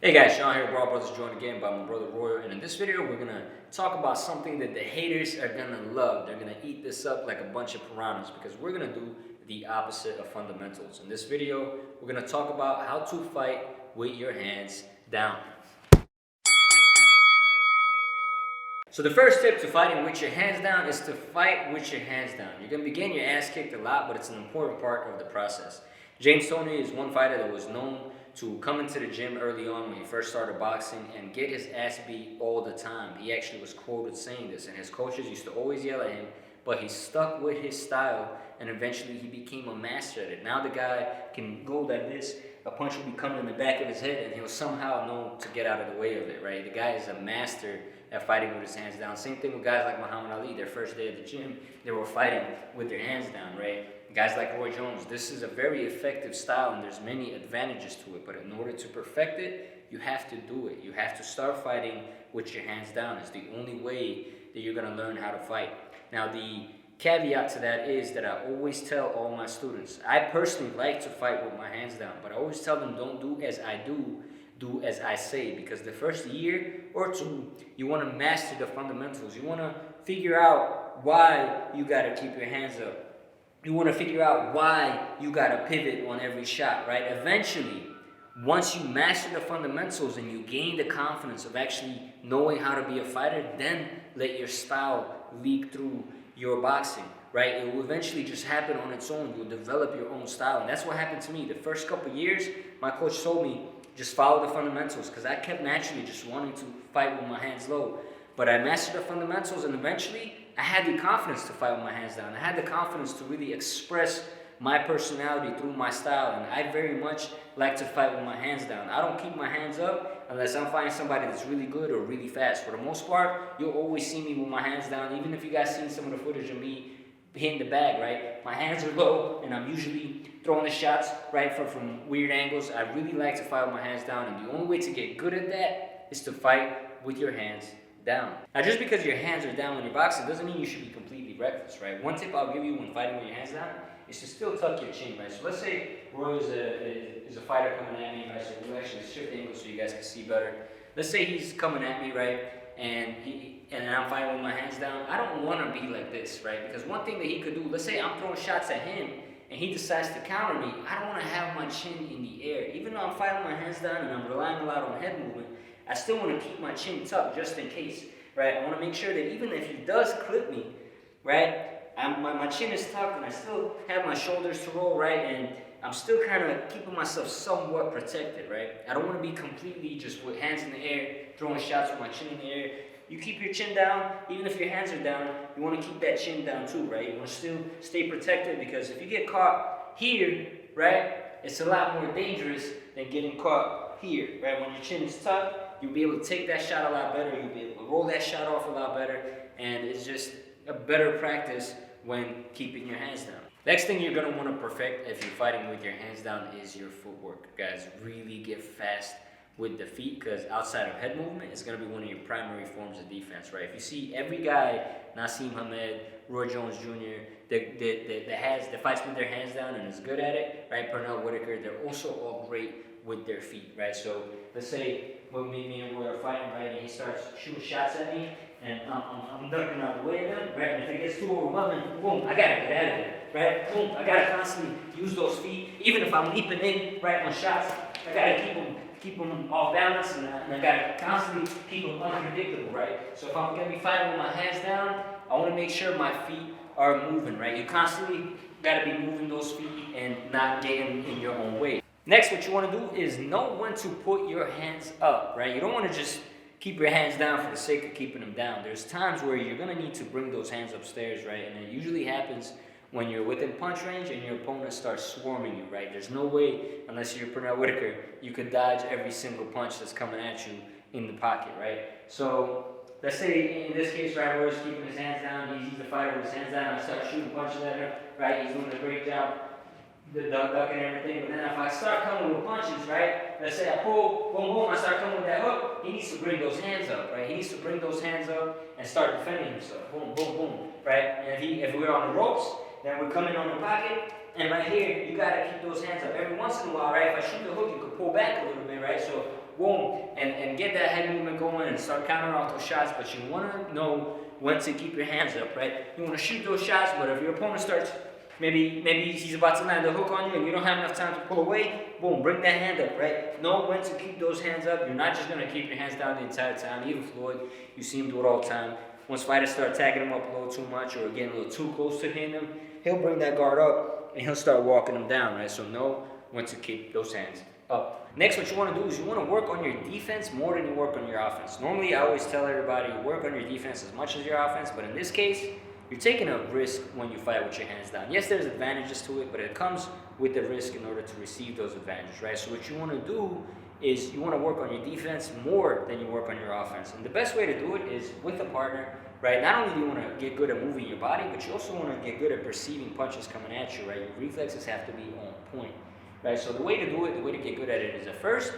Hey guys, Sean here, Brawl Brothers, joined again by my brother Royal, and in this video we're going to talk about something that the haters are going to love. They're going to eat this up like a bunch of piranhas because we're going to do the opposite of fundamentals. In this video, we're going to talk about how to fight with your hands down. So the first tip to fighting with your hands down is to fight with your hands down. You're going to be getting your ass kicked a lot, but it's an important part of the process. James Toney is one fighter that was known to come into the gym early on when he first started boxing and get his ass beat all the time. He actually was quoted saying this, and his coaches used to always yell at him, but he stuck with his style, and eventually he became a master at it. Now the guy can go like this, a punch will be coming in the back of his head, and he'll somehow know to get out of the way of it, right? The guy is a master at fighting with his hands down. Same thing with guys like Muhammad Ali. Their first day at the gym, they were fighting with their hands down, right? Guys like Roy Jones, this is a very effective style and there's many advantages to it, but in order to perfect it, you have to do it. You have to start fighting with your hands down. It's the only way that you're going to learn how to fight. Now, the caveat to that is that I always tell all my students, I personally like to fight with my hands down, but I always tell them don't do as I do as I say, because the first year or two, you want to master the fundamentals. You want to figure out why you got to keep your hands up. You want to figure out why you got to pivot on every shot, right? Eventually, once you master the fundamentals and you gain the confidence of actually knowing how to be a fighter, then let your style leak through your boxing, right? It will eventually just happen on its own. You'll develop your own style. And that's what happened to me. The first couple of years, my coach told me, just follow the fundamentals, because I kept naturally just wanting to fight with my hands low. But I mastered the fundamentals, and eventually I had the confidence to fight with my hands down. I had the confidence to really express my personality through my style, and I very much like to fight with my hands down. I don't keep my hands up unless I'm fighting somebody that's really good or really fast. For the most part, you'll always see me with my hands down, even if you guys seen some of the footage of me hitting the bag, right? My hands are low, and I'm usually throwing the shots, right, from weird angles. I really like to fight with my hands down, and the only way to get good at that is to fight with your hands down. Now, just because your hands are down when you're boxing doesn't mean you should be completely reckless, right? One tip I'll give you when fighting with your hands down is to still tuck your chin, right? So let's say Roy is a fighter coming at me, right? So we'll actually shift the angle so you guys can see better. Let's say he's coming at me, right? And I'm fighting with my hands down. I don't want to be like this, right? Because one thing that he could do, let's say I'm throwing shots at him and he decides to counter me, I don't want to have my chin in the air. Even though I'm fighting with my hands down and I'm relying a lot on head movement, I still want to keep my chin tucked just in case, right? I want to make sure that even if he does clip me, right, my chin is tucked and I still have my shoulders to roll, right, and I'm still kind of keeping myself somewhat protected, right? I don't want to be completely just with hands in the air, throwing shots with my chin in the air. You keep your chin down, even if your hands are down, you want to keep that chin down too, right? You want to still stay protected, because if you get caught here, right, it's a lot more dangerous than getting caught here, right? When your chin is tucked, you'll be able to take that shot a lot better, you'll be able to roll that shot off a lot better, and it's just a better practice when keeping your hands down. Next thing you're going to want to perfect if you're fighting with your hands down is your footwork. Guys, really get fast with the feet, because outside of head movement, it's going to be one of your primary forms of defense, right? If you see every guy, Naseem Hamed, Roy Jones Jr., that fights with their hands down and is good at it, right? Pernell Whitaker, they're also all great with their feet, right? So let's say when me and Roy are fighting, right, and he starts shooting shots at me, and I'm ducking out the way of him, right? And if it gets too overwhelming, boom, I gotta get out of it, right? Boom, I gotta constantly use those feet. Even if I'm leaping in, right, on shots, I gotta keep them off balance, and I gotta constantly keep them unpredictable, right? So if I'm gonna be fighting with my hands down, I wanna make sure my feet are moving, right? You constantly gotta be moving those feet and not getting in your own way. Next, what you want to do is know when to put your hands up, right? You don't want to just keep your hands down for the sake of keeping them down. There's times where you're going to need to bring those hands upstairs, right? And it usually happens when you're within punch range and your opponent starts swarming you, right? There's no way, unless you're Pernell Whitaker, you could dodge every single punch that's coming at you in the pocket, right? So let's say in this case, right, Roy's keeping his hands down. He's the fighter with his hands down. I start shooting punches at him, right? He's doing a great job, the duck and everything. But then if I start coming with punches, right, let's say I pull, boom, boom, I start coming with that hook, he needs to bring those hands up, right? He needs to bring those hands up and start defending himself. Boom, boom, boom, right? And if we're on the ropes, then we're coming on the pocket, and right here, you gotta keep those hands up. Every once in a while, right, if I shoot the hook, you could pull back a little bit, right? So boom, and get that head movement going and start countering off those shots. But you want to know when to keep your hands up, right? You want to shoot those shots, but if your opponent starts, maybe he's about to land a hook on you and you don't have enough time to pull away, boom, bring that hand up, right? Know when to keep those hands up. You're not just going to keep your hands down the entire time. Even Floyd, you see him do it all the time. Once fighters start tagging him up a little too much or getting a little too close to hitting him, he'll bring that guard up and he'll start walking them down, right? So know when to keep those hands up. Next, what you want to do is you want to work on your defense more than you work on your offense. Normally, I always tell everybody you work on your defense as much as your offense, but in this case, you're taking a risk when you fight with your hands down. Yes, there's advantages to it, but it comes with the risk in order to receive those advantages, right? So what you want to do is you want to work on your defense more than you work on your offense. And the best way to do it is with a partner, right? Not only do you want to get good at moving your body, but you also want to get good at perceiving punches coming at you, right? Your reflexes have to be on point, right? So the way to do it, the way to get good at it is at first,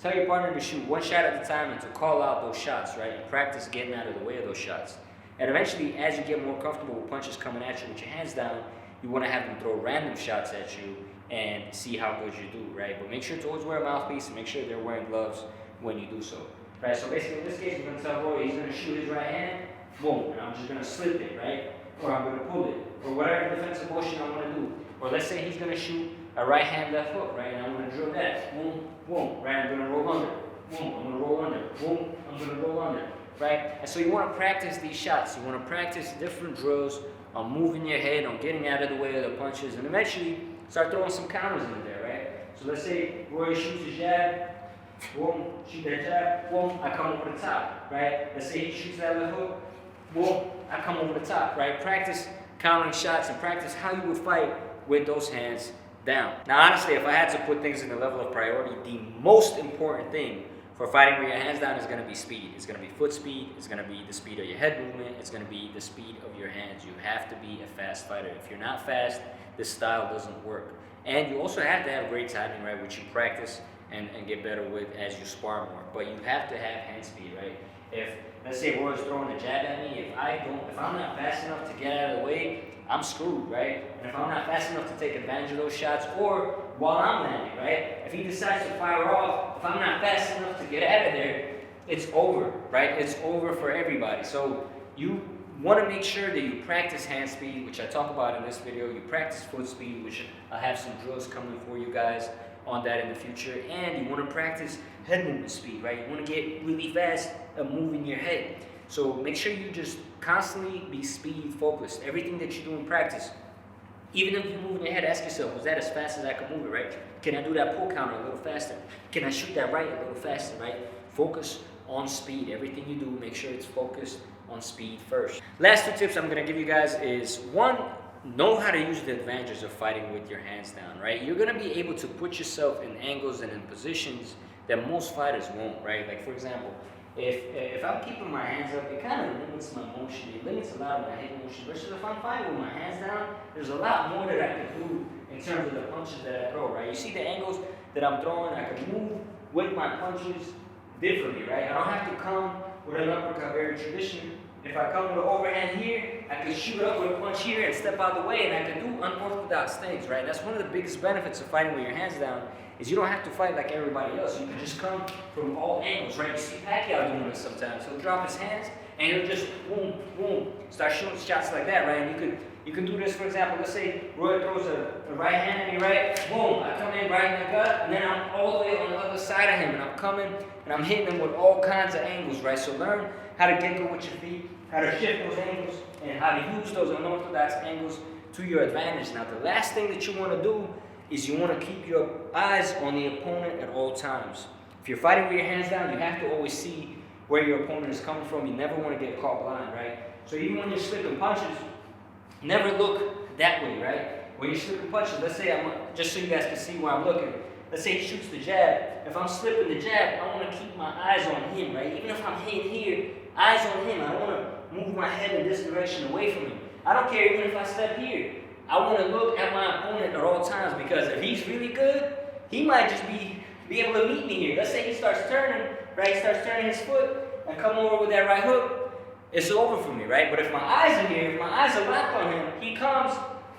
tell your partner to shoot one shot at a time and to call out those shots, right? And practice getting out of the way of those shots. And eventually, as you get more comfortable with punches coming at you with your hands down, you want to have them throw random shots at you and see how good you do, right? But make sure to always wear a mouthpiece and make sure they're wearing gloves when you do so, right? So basically, in this case, we're going to tell Roy he's going to shoot his right hand, boom, and I'm just going to slip it, right? Or I'm going to pull it, or whatever defensive motion I want to do. Or let's say he's going to shoot a right hand left hook, right? And I'm going to drill that, boom, boom, right? I'm going to roll under, boom, I'm going to roll under, boom, I'm going to roll under. Right? And so you want to practice these shots. You want to practice different drills on moving your head, on getting out of the way of the punches, and eventually start throwing some counters in there, right? So let's say Roy shoots a jab, boom, shoot that jab, boom, I come over the top, right? Let's say he shoots that left hook, boom, I come over the top, right? Practice countering shots and practice how you would fight with those hands down. Now, honestly, if I had to put things in the level of priority, the most important thing for fighting with your hands down is going to be speed. It's going to be foot speed. It's going to be the speed of your head movement. It's going to be the speed of your hands. You have to be a fast fighter. If you're not fast, this style doesn't work. And you also have to have great timing, right, which you practice and get better with as you spar more. But you have to have hand speed, right? If, let's say Roy's throwing a jab at me, if I'm not fast enough to get out of the way, I'm screwed, right? And if I'm not fast enough to take advantage of those shots, or while I'm landing, right? If he decides to fire off, if I'm not fast enough to get out of there, it's over, right? It's over for everybody. So you want to make sure that you practice hand speed, which I talk about in this video. You practice foot speed, which I have some drills coming for you guys on that in the future. And you want to practice head movement speed, right? You want to get really fast at moving your head. So make sure you just constantly be speed focused. Everything that you do in practice, even if you're moving your head, ask yourself, was that as fast as I could move it, right? Can I do that pull counter a little faster? Can I shoot that right a little faster, right? Focus on speed. Everything you do, make sure it's focused on speed first. Last two tips I'm going to give you guys is, one, know how to use the advantages of fighting with your hands down, right? You're going to be able to put yourself in angles and in positions that most fighters won't, right? Like, for example, if I'm keeping my hands up, it kind of limits my motion. It limits a lot of my head motion. Versus if I'm fighting with my hands down, there's a lot more that I can do in terms of the punches that I throw, right? You see the angles that I'm throwing, I can move with my punches differently, right? I don't have to come with an uppercut very traditional. If I come with an overhand here, I can shoot up with a punch here and step out of the way, and I can do unorthodox things, right? That's one of the biggest benefits of fighting with your hands down, is you don't have to fight like everybody else. You can just come from all angles, right? You see Pacquiao doing this sometimes. He'll drop his hands and he'll just boom, boom, start shooting shots like that, right? And you can do this, for example, let's say Roy throws a right hand at me, right? Boom, I come in right in the gut, and then I'm all the way on the other side of him, and I'm coming and I'm hitting him with all kinds of angles, right? So learn how to get good with your feet, how to shift those angles, and how to use those unorthodox angles to your advantage. Now, the last thing that you want to do is you want to keep your eyes on the opponent at all times. If you're fighting with your hands down, you have to always see where your opponent is coming from. You never want to get caught blind, right? So even when you're slipping punches, never look that way, right? When you're slipping punches, let's say just so you guys can see where I'm looking. Let's say he shoots the jab. If I'm slipping the jab, I want to keep my eyes on him, right? Even if I'm hitting here, eyes on him. I want to move my head in this direction away from him. I don't care even if I step here. I want to look at my opponent at all times, because if he's really good, he might just be able to meet me here. Let's say he starts turning, right? He starts turning his foot and come over with that right hook. It's over for me, right? But if my eyes are here, if my eyes are locked on him, he comes,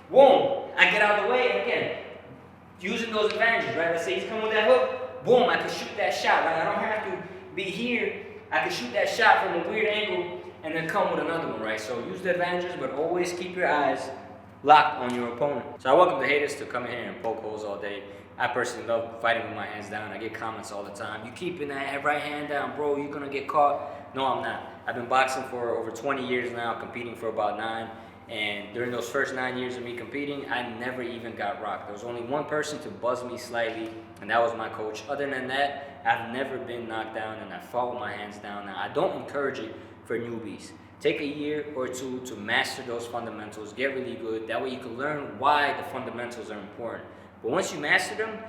boom, I get out of the way, and again, using those advantages, right? Let's say he's coming with that hook, boom, I can shoot that shot, right? I don't have to be here. I can shoot that shot from a weird angle and then come with another one, right? So use the advantages, but always keep your eyes locked on your opponent. So I welcome the haters to come in here and poke holes all day. I personally love fighting with my hands down. I get comments all the time. You keeping that right hand down, bro, you're gonna get caught. No, I'm not. I've been boxing for over 20 years now, competing for about 9. And during those first 9 years of me competing, I never even got rocked. There was only one person to buzz me slightly, and that was my coach. Other than that, I've never been knocked down, and I fought with my hands down. Now, I don't encourage it for newbies. Take a year or two to master those fundamentals, get really good. That way you can learn why the fundamentals are important. But once you master them,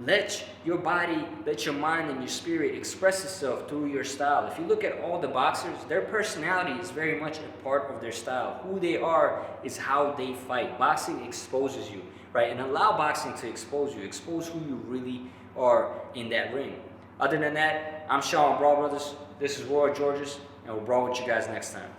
let your body, let your mind and your spirit express itself through your style. If you look at all the boxers, their personality is very much a part of their style. Who they are is how they fight. Boxing exposes you, right? And allow boxing to expose you. Expose who you really are in that ring. Other than that, I'm Sean Brawl Brothers. This is Roy Georges, and we'll brawl with you guys next time.